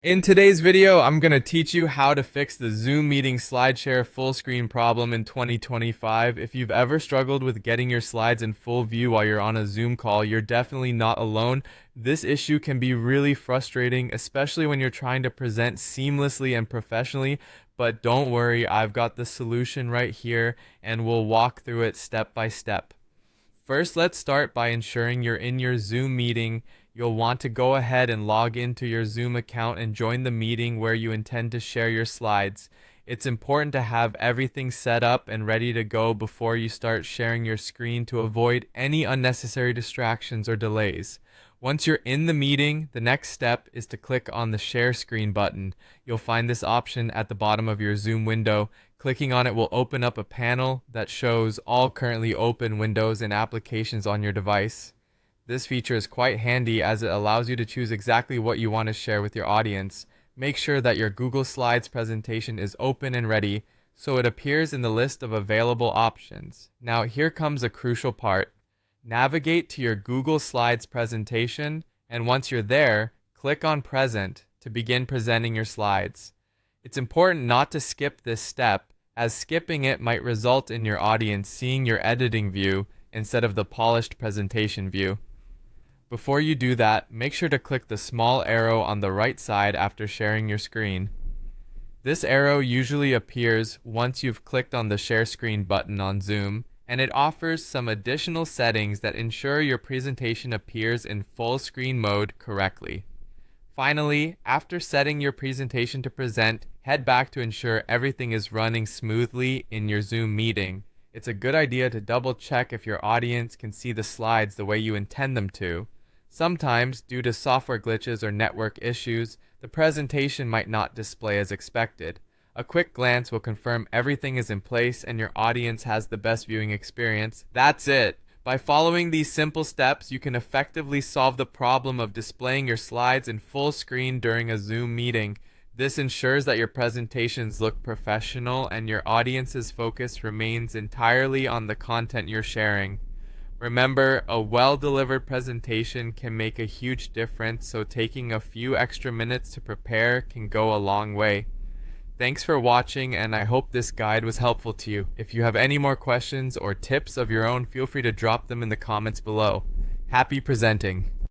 In today's video, I'm going to teach you how to fix the Zoom meeting SlideShare full screen problem in 2025. If you've ever struggled with getting your slides in full view while you're on a Zoom call, you're definitely not alone. This issue can be really frustrating, especially when you're trying to present seamlessly and professionally. But don't worry, I've got the solution right here, and we'll walk through it step by step. First, let's start by ensuring you're in your Zoom meeting. You'll want to go ahead and log into your Zoom account and join the meeting where you intend to share your slides. It's important to have everything set up and ready to go before you start sharing your screen to avoid any unnecessary distractions or delays. Once you're in the meeting, the next step is to click on the Share Screen button. You'll find this option at the bottom of your Zoom window. Clicking on it will open up a panel that shows all currently open windows and applications on your device. This feature is quite handy as it allows you to choose exactly what you want to share with your audience. Make sure that your Google Slides presentation is open and ready so it appears in the list of available options. Now here comes a crucial part. Navigate to your Google Slides presentation, and once you're there, click on Present to begin presenting your slides. It's important not to skip this step, as skipping it might result in your audience seeing your editing view instead of the polished presentation view. Before you do that, make sure to click the small arrow on the right side after sharing your screen. This arrow usually appears once you've clicked on the Share Screen button on Zoom, and it offers some additional settings that ensure your presentation appears in full screen mode correctly. Finally, after setting your presentation to present, head back to ensure everything is running smoothly in your Zoom meeting. It's a good idea to double check if your audience can see the slides the way you intend them to. Sometimes, due to software glitches or network issues, the presentation might not display as expected. A quick glance will confirm everything is in place and your audience has the best viewing experience. That's it! By following these simple steps, you can effectively solve the problem of displaying your slides in full screen during a Zoom meeting. This ensures that your presentations look professional and your audience's focus remains entirely on the content you're sharing. Remember, a well-delivered presentation can make a huge difference, so taking a few extra minutes to prepare can go a long way. Thanks for watching, and I hope this guide was helpful to you. If you have any more questions or tips of your own, feel free to drop them in the comments below. Happy presenting!